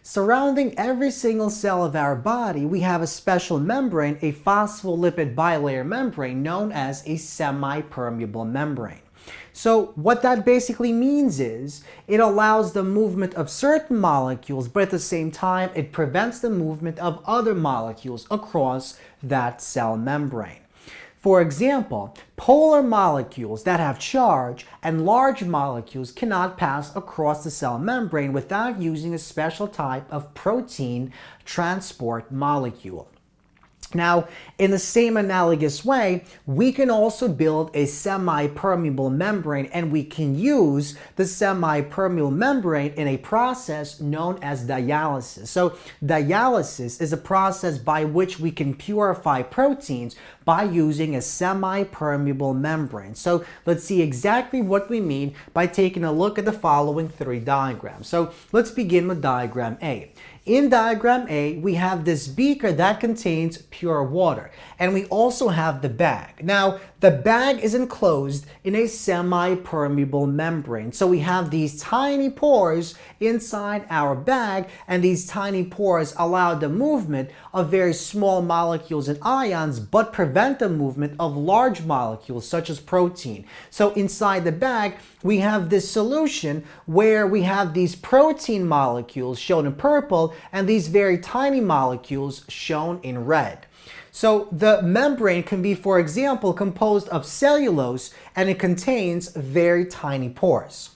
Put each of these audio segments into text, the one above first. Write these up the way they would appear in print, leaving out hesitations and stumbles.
Surrounding every single cell of our body, we have a special membrane, a phospholipid bilayer membrane known as a semi-permeable membrane. So what that basically means is it allows the movement of certain molecules, but at the same time it prevents the movement of other molecules across that cell membrane. For example, polar molecules that have charge and large molecules cannot pass across the cell membrane without using a special type of protein transport molecule. Now, in the same analogous way, we can also build a semi-permeable membrane, and we can use the semi-permeable membrane in a process known as dialysis. So dialysis is a process by which we can purify proteins by using a semi-permeable membrane. So let's see exactly what we mean by taking a look at the following three diagrams. So let's begin with diagram A. In diagram A, we have this beaker that contains pure water, and we also have the bag. Now, the bag is enclosed in a semi-permeable membrane. So we have these tiny pores inside our bag, and these tiny pores allow the movement of very small molecules and ions, but prevent the movement of large molecules such as protein. So inside the bag, we have this solution where we have these protein molecules shown in purple and these very tiny molecules shown in red. So the membrane can be, for example, composed of cellulose, and it contains very tiny pores.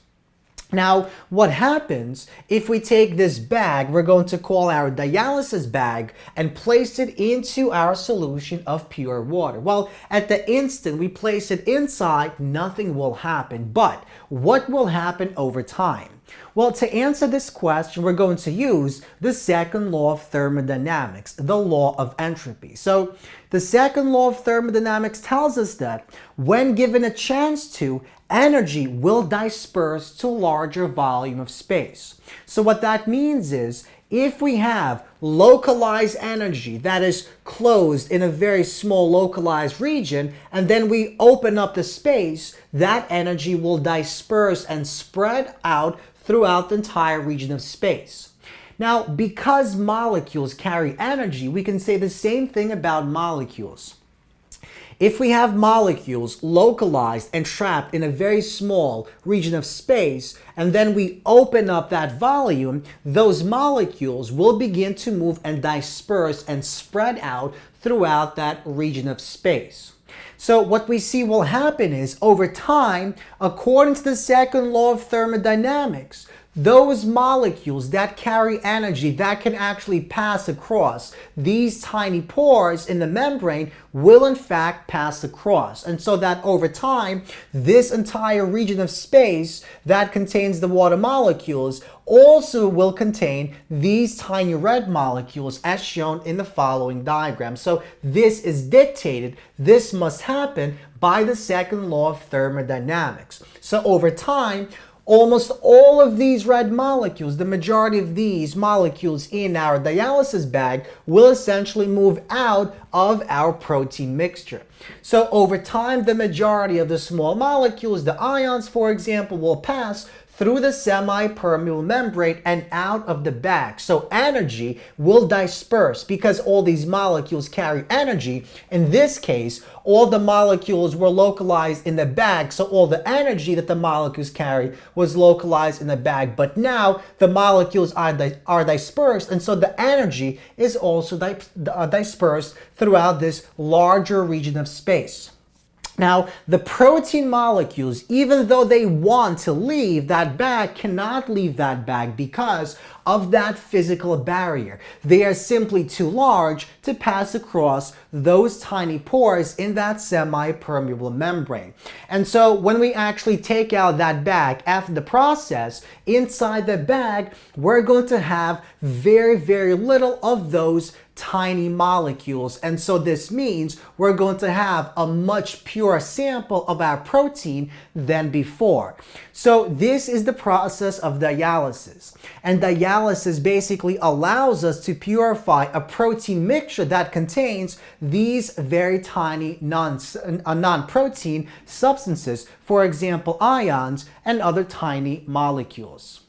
Now, what happens if we take this bag, we're going to call our dialysis bag, and place it into our solution of pure water? Well, at the instant we place it inside, nothing will happen. But what will happen over time? Well, to answer this question, we're going to use the second law of thermodynamics, the law of entropy. So the second law of thermodynamics tells us that when given a chance to, energy will disperse to a larger volume of space. So what that means is, if we have localized energy that is closed in a very small localized region, and then we open up the space, that energy will disperse and spread out throughout the entire region of space. Now, because molecules carry energy, we can say the same thing about molecules. If we have molecules localized and trapped in a very small region of space, and then we open up that volume, those molecules will begin to move and disperse and spread out throughout that region of space. So what we see will happen is, over time, according to the second law of thermodynamics, those molecules that carry energy that can actually pass across these tiny pores in the membrane will in fact pass across. And so that over time, this entire region of space that contains the water molecules also will contain these tiny red molecules as shown in the following diagram. So this is dictated, this must happen by the second law of thermodynamics. So over time, almost all of these red molecules, the majority of these molecules in our dialysis bag, will essentially move out of our protein mixture. So over time, the majority of the small molecules, the ions, for example, will pass through the semi-permeable membrane and out of the bag. So energy will disperse because all these molecules carry energy. In this case, all the molecules were localized in the bag, so all the energy that the molecules carry was localized in the bag. But now the molecules are dispersed, and so the energy is also dispersed throughout this larger region of space. Now, the protein molecules, even though they want to leave that bag, cannot leave that bag because of that physical barrier. They are simply too large to pass across those tiny pores in that semi-permeable membrane. And so when we actually take out that bag after the process, inside the bag, we're going to have very, very little of those tiny molecules. And so this means we're going to have a much purer sample of our protein than before. So this is the process of dialysis. And dialysis basically allows us to purify a protein mixture that contains these very tiny non-protein substances, for example, ions and other tiny molecules.